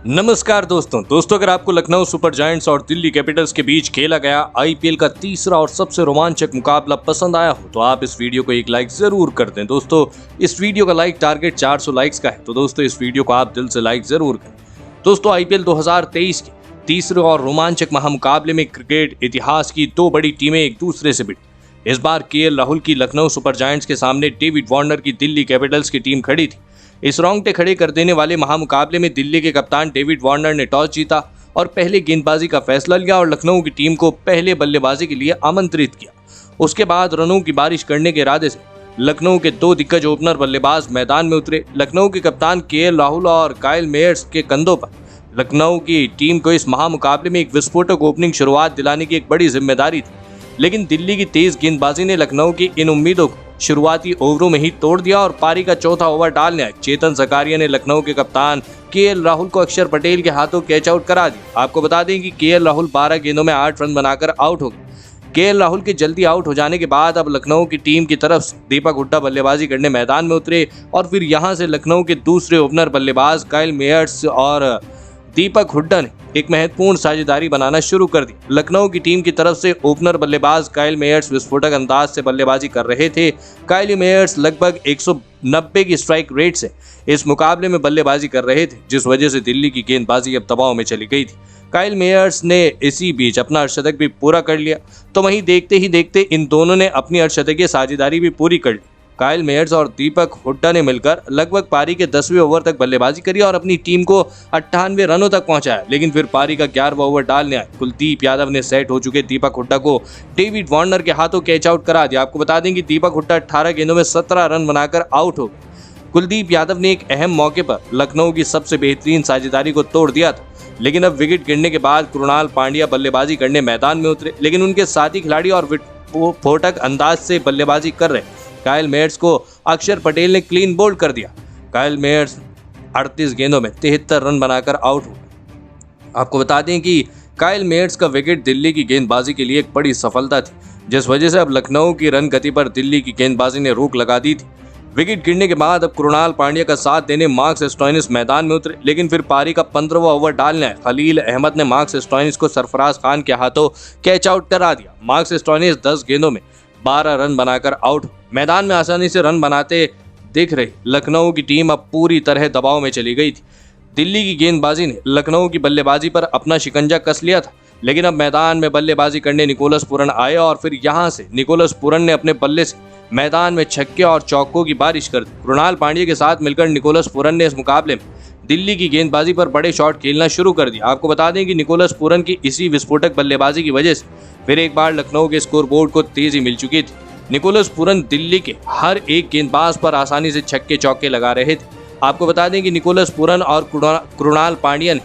नमस्कार दोस्तों अगर आपको लखनऊ सुपर जायंट्स और दिल्ली कैपिटल्स के बीच खेला गया आईपीएल का तीसरा और सबसे रोमांचक मुकाबला पसंद आया हो तो आप इस वीडियो को एक लाइक जरूर कर दें। दोस्तों इस वीडियो का लाइक टारगेट 400 लाइक्स का है, तो दोस्तों इस वीडियो को आप दिल से लाइक जरूर करें। दोस्तों आईपीएल 2023 के तीसरे और रोमांचक महामुकाबले में क्रिकेट इतिहास की दो बड़ी टीमें एक दूसरे से भिड़ी। इस बार केएल राहुल की लखनऊ सुपर जायंट्स के सामने डेविड वार्नर की दिल्ली कैपिटल्स की टीम खड़ी थी। इस रोंगटे खड़े कर देने वाले महामुकाबले में दिल्ली के कप्तान डेविड वार्नर ने टॉस जीता और पहले गेंदबाजी का फैसला लिया और लखनऊ की टीम को पहले बल्लेबाजी के लिए आमंत्रित किया। उसके बाद रनों की बारिश करने के इरादे से लखनऊ के दो दिग्गज ओपनर बल्लेबाज मैदान में उतरे। लखनऊ के कप्तान केएल राहुल और काइल मेयर्स के कंधों पर लखनऊ की टीम को इस महामुकाबले में एक विस्फोटक ओपनिंग शुरुआत दिलाने की एक बड़ी जिम्मेदारी थी, लेकिन दिल्ली की तेज गेंदबाजी ने लखनऊ की इन उम्मीदों को शुरुआती ओवरों में ही तोड़ दिया और पारी का चौथा ओवर डालने आए चेतन सकारिया ने लखनऊ के कप्तान केएल राहुल को अक्षर पटेल के हाथों कैच आउट करा दिया। आपको बता दें कि केएल राहुल 12 गेंदों में 8 रन बनाकर आउट हो गए। केएल राहुल के जल्दी आउट हो जाने के बाद अब लखनऊ की टीम की तरफ से दीपक हुड्डा बल्लेबाजी करने मैदान में उतरे और फिर यहां से लखनऊ के दूसरे ओपनर बल्लेबाज काइल मेयर्स और दीपक हुड्डा ने एक महत्वपूर्ण साझेदारी बनाना शुरू कर दी। लखनऊ की टीम की तरफ से ओपनर बल्लेबाज काइल मेयर्स विस्फोटक अंदाज से बल्लेबाजी कर रहे थे। काइल मेयर्स लगभग 190 की स्ट्राइक रेट से इस मुकाबले में बल्लेबाजी कर रहे थे, जिस वजह से दिल्ली की गेंदबाजी अब दबाव में चली गई थी। काइल मेयर्स ने इसी बीच अपना अर्धशतक भी पूरा कर लिया, तो वहीं देखते ही देखते इन दोनों ने अपनी अर्धशतकीय साझेदारी भी पूरी कर ली। काइल मेयर्स और दीपक हुड्डा ने मिलकर लगभग पारी के 10वें ओवर तक बल्लेबाजी करी और अपनी टीम को 98 रनों तक पहुंचाया, लेकिन फिर पारी का 11वां ओवर डालने आए कुलदीप यादव ने सेट हो चुके दीपक हुड्डा को डेविड वार्नर के हाथों कैच आउट करा दिया। आपको बता दें कि दीपक हुड्डा 18 गेंदों में 17 रन बनाकर आउट हो गए। कुलदीप यादव ने एक अहम मौके पर लखनऊ की सबसे बेहतरीन साझेदारी को तोड़ दिया था, लेकिन अब विकेट गिरने के बाद कृणाल पांड्या बल्लेबाजी करने मैदान में उतरे, लेकिन उनके साथी खिलाड़ी और विस्फोटक अंदाज से बल्लेबाजी कर रहे काइल मेयर्स को अक्षर पटेल ने क्लीन बोल्ड कर दिया। काइल मेयर्स 38 गेंदों में 73 रन बनाकर आउट हो गए। आपको बता दें कि काइल मेयर्स का विकेट दिल्ली की गेंदबाजी के लिए एक बड़ी सफलता थी, जिस वजह से अब लखनऊ की रन गति पर दिल्ली की गेंदबाजी ने रोक लगा दी थी। विकेट गिरने के बाद अब कृणाल पांड्या का साथ देने मार्कस स्टोइनिस मैदान में उतरे, लेकिन फिर पारी का 15वां ओवर डालने आए खलील अहमद ने मार्कस स्टोइनिस को सरफराज खान के हाथों कैच आउट करा दिया। मार्कस स्टोइनिस 10 गेंदों में 12 रन बनाकर आउट। मैदान में आसानी से रन बनाते दिख रही लखनऊ की टीम अब पूरी तरह दबाव में चली गई थी। दिल्ली की गेंदबाजी ने लखनऊ की बल्लेबाजी पर अपना शिकंजा कस लिया था, लेकिन अब मैदान में बल्लेबाजी करने निकोलस पूरन आए और फिर यहां से निकोलस पूरन ने अपने बल्ले से मैदान में छक्के और चौकों की बारिश कर दी। कृणाल पांड्या के साथ मिलकर निकोलस पूरन ने इस मुकाबले में दिल्ली की गेंदबाजी पर बड़े शॉट खेलना शुरू कर दिया। आपको बता दें कि निकोलस पूरन की इसी विस्फोटक बल्लेबाजी की वजह से फिर एक बार लखनऊ के स्कोरबोर्ड को तेजी मिल चुकी थी। निकोलस पूरन दिल्ली के हर एक गेंदबाज पर आसानी से छक्के चौके लगा रहे थे। आपको बता दें कि निकोलस पूरन और कृणाल पांड्या ने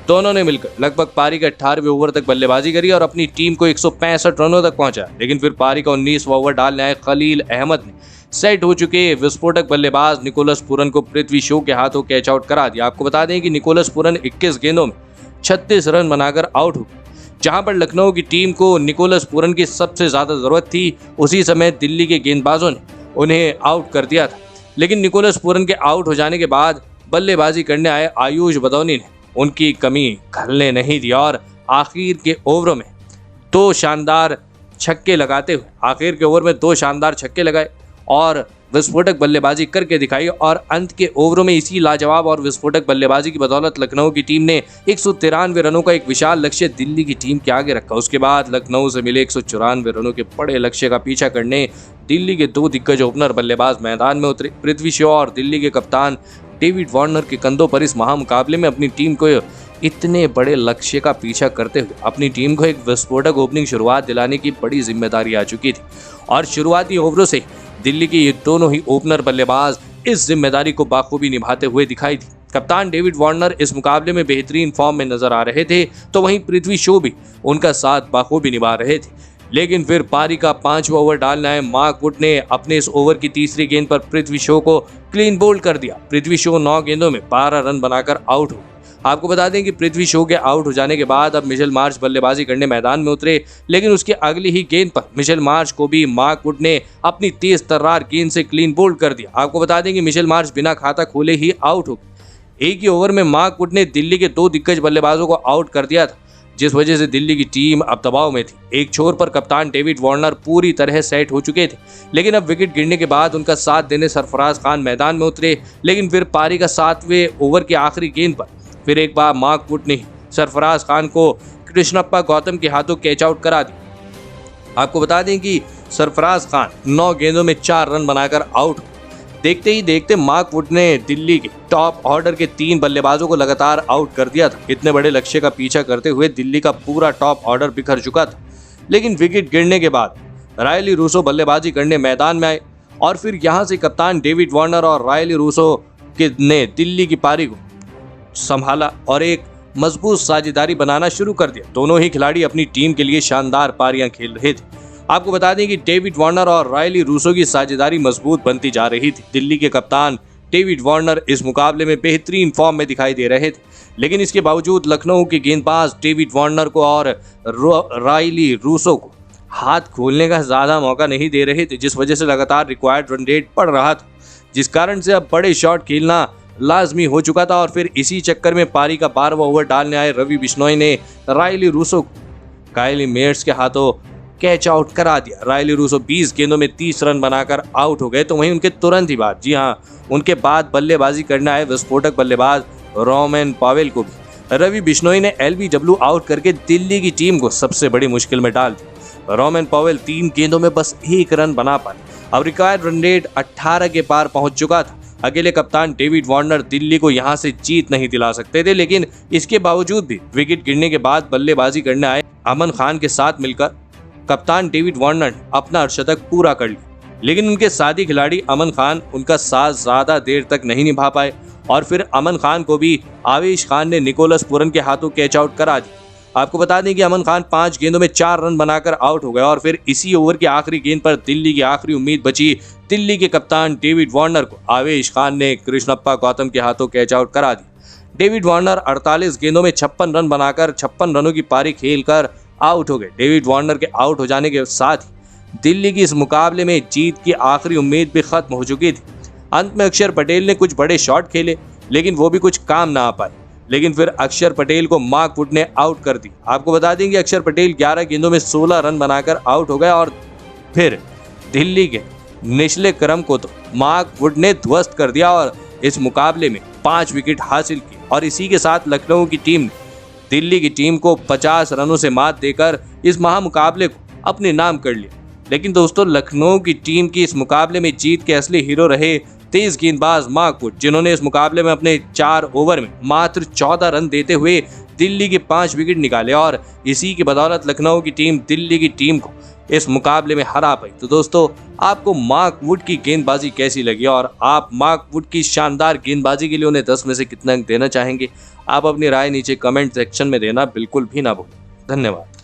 दोनों ने मिलकर लगभग पारी के 18वें ओवर तक बल्लेबाजी करी और अपनी टीम को 165 रनों तक पहुंचाया, लेकिन फिर पारी का 19वां ओवर डालने आए खलील अहमद ने सेट हो चुके विस्फोटक बल्लेबाज निकोलस पूरन को पृथ्वी शॉ के हाथों कैच आउट करा दिया। आपको बता दें कि निकोलस पूरन 21 गेंदों में 36 रन बनाकर आउट हो गए। जहां पर लखनऊ की टीम को निकोलस पूरन की सबसे ज्यादा जरूरत थी, उसी समय दिल्ली के गेंदबाजों ने उन्हें आउट कर दिया था, लेकिन निकोलस पूरन के आउट हो जाने के बाद बल्लेबाजी करने आए आयुष बदौनी ने उनकी कमी खलने नहीं दी और आखिर के ओवरों में दो शानदार छक्के लगाए और विस्फोटक बल्लेबाजी करके दिखाई और अंत के ओवरों में इसी लाजवाब और विस्फोटक बल्लेबाजी की बदौलत लखनऊ की टीम ने 193 रनों का एक विशाल लक्ष्य दिल्ली की टीम के आगे रखा। उसके बाद लखनऊ से मिले 194 रनों के बड़े लक्ष्य का पीछा करने दिल्ली के दो दिग्गज ओपनर बल्लेबाज मैदान में उतरे। पृथ्वी शॉ और दिल्ली के कप्तान डेविड वार्नर के कंधों पर इस महामुकाबले में अपनी टीम को इतने बड़े लक्ष्य का पीछा करते हुए अपनी टीम को एक विस्फोटक ओपनिंग शुरुआत दिलाने की बड़ी जिम्मेदारी आ चुकी थी और शुरुआती ओवरों से दिल्ली के ये दोनों ही ओपनर बल्लेबाज इस जिम्मेदारी को बाखूबी निभाते हुए दिखाई दी। कप्तान डेविड वार्नर इस मुकाबले में बेहतरीन फॉर्म में नजर आ रहे थे, तो वहीं पृथ्वी शॉ भी उनका साथ बाखूबी निभा रहे थे, लेकिन फिर पारी का 5वां ओवर डालने आए मार्क वुड ने अपने इस ओवर की तीसरी गेंद पर पृथ्वी शॉ को क्लीन बोल्ड कर दिया। पृथ्वी शॉ 9 गेंदों में 12 रन बनाकर आउट हो। आपको बता दें कि पृथ्वी शॉ के आउट हो जाने के बाद अब मिशेल मार्श बल्लेबाजी करने मैदान में उतरे, लेकिन उसकी अगली ही गेंद पर मिशेल मार्श को भी मार्क वुड ने अपनी तेज तर्रार गेंद से क्लीन बोल्ड कर दिया। आपको बता दें कि मिशेल मार्श बिना खाता खोले ही आउट हो गए। एक ही ओवर में मार्क वुड ने दिल्ली के 2 दिग्गज बल्लेबाजों को आउट कर दिया था, जिस वजह से दिल्ली की टीम अब दबाव में थी। एक छोर पर कप्तान डेविड वार्नर पूरी तरह सेट हो चुके थे, लेकिन अब विकेट गिरने के बाद उनका साथ देने सरफराज खान मैदान में उतरे। लेकिन फिर पारी का 7वें ओवर की आखिरी गेंद पर फिर एक बार मार्क वुड ने सरफराज खान को कृष्णप्पा गौतम के हाथों कैच आउट करा दिया। आपको बता दें कि सरफराज खान 9 गेंदों में 4 रन बनाकर आउट। देखते ही देखते मार्क वुड ने दिल्ली के टॉप ऑर्डर के 3 बल्लेबाजों को लगातार आउट कर दिया था। इतने बड़े लक्ष्य का पीछा करते हुए दिल्ली का पूरा टॉप ऑर्डर बिखर चुका था। लेकिन विकेट गिरने के बाद रायली रूसो बल्लेबाजी करने मैदान में आए और फिर यहां से कप्तान डेविड वार्नर और रायली रूसो ने दिल्ली की पारी को संभाला और एक मजबूत साझेदारी बनाना शुरू कर दिया। दोनों ही खिलाड़ी अपनी टीम के लिए शानदार पारियां खेल रहे थे। आपको बता दें कि डेविड वार्नर और रायली रूसो की साझेदारी मजबूत बनती जा रही थी। दिल्ली के कप्तान डेविड वार्नर इस मुकाबले में बेहतरीन फॉर्म में दिखाई दे रहे थे, लेकिन इसके बावजूद लखनऊ के गेंदबाज डेविड वार्नर को और रायली रूसो को हाथ खोलने का ज़्यादा मौका नहीं दे रहे थे, जिस वजह से लगातार रिक्वायर्ड रन रेट बढ़ रहा था, जिस कारण से अब बड़े शॉट खेलना लाजमी हो चुका था। और फिर इसी चक्कर में पारी का 12वां ओवर डालने आए रवि बिश्नोई ने रायली रूसो को काइली मेयर्स के हाथों कैच आउट करा दिया। रायली रूसो 20 गेंदों में 30 रन बनाकर आउट हो गए। तो वहीं उनके तुरंत ही बाद, जी हाँ, उनके बाद बल्लेबाजी करने आए विस्फोटक बल्लेबाज रोमन पॉवेल को भी रवि बिश्नोई ने एलबीडब्ल्यू आउट करके दिल्ली की टीम को सबसे बड़ी मुश्किल में डाल दिया। रोमन पॉवेल 3 गेंदों में बस 1 रन बना पाए। अब रिक्वायर्ड रन रेट 18 के पार पहुंच चुका था। अकेले कप्तान डेविड वार्नर दिल्ली को यहां से जीत नहीं दिला सकते थे, लेकिन इसके बावजूद भी विकेट गिरने के बाद बल्लेबाजी करने आए अमन खान के साथ मिलकर कप्तान डेविड वार्नर ने अपना अर्धशतक पूरा कर लिया। लेकिन उनके साथी खिलाड़ी अमन खान उनका साथ ज्यादा देर तक नहीं निभा पाए और फिर अमन खान को भी आवेश खान ने निकोलस पुरन के हाथों कैच आउट करा दिया। आपको बता दें कि अमन खान 5 गेंदों में 4 रन बनाकर आउट हो गए और फिर इसी ओवर की आखिरी गेंद पर दिल्ली की आखिरी उम्मीद बची दिल्ली के कप्तान डेविड वार्नर को आवेश खान ने कृष्णप्पा गौतम के हाथों कैच आउट करा दिया। डेविड वार्नर 48 गेंदों में 56 रन बनाकर 56 रनों की पारी खेलकर आउट हो गए। डेविड वार्नर के आउट हो जाने के साथ ही दिल्ली की इस मुकाबले में जीत की आखिरी उम्मीद भी खत्म हो चुकी थी। अंत में अक्षर पटेल ने कुछ बड़े शॉट खेले, लेकिन वो भी कुछ काम ना आ पाए। लेकिन फिर अक्षर पटेल को मार्क वुड ने आउट कर दी। आपको बता दें कि अक्षर पटेल 11 गेंदों में 16 रन बनाकर आउट हो गए और फिर दिल्ली के निचले क्रम को तो मार्क वुड ने ध्वस्त कर दिया और इस मुकाबले में 5 विकेट हासिल की और इसी के साथ लखनऊ की टीम ने दिल्ली की टीम को 50 रनों से मात देकर इस महामुकाबले को अपने नाम कर लिया। लेकिन दोस्तों, लखनऊ की टीम की इस मुकाबले में जीत के असली हीरो रहे तेज गेंदबाज मार्क वुड, जिन्होंने इस मुकाबले में अपने 4 ओवर में मात्र 14 रन देते हुए दिल्ली के 5 विकेट निकाले और इसी की बदौलत लखनऊ की टीम दिल्ली की टीम को इस मुकाबले में हरा पाई। तो दोस्तों, आपको मार्क वुड की गेंदबाजी कैसी लगी और आप मार्क वुड की शानदार गेंदबाजी के लिए उन्हें 10 में से कितना अंक देना चाहेंगे? आप अपनी राय नीचे कमेंट सेक्शन में देना बिल्कुल भी ना भूलें। धन्यवाद।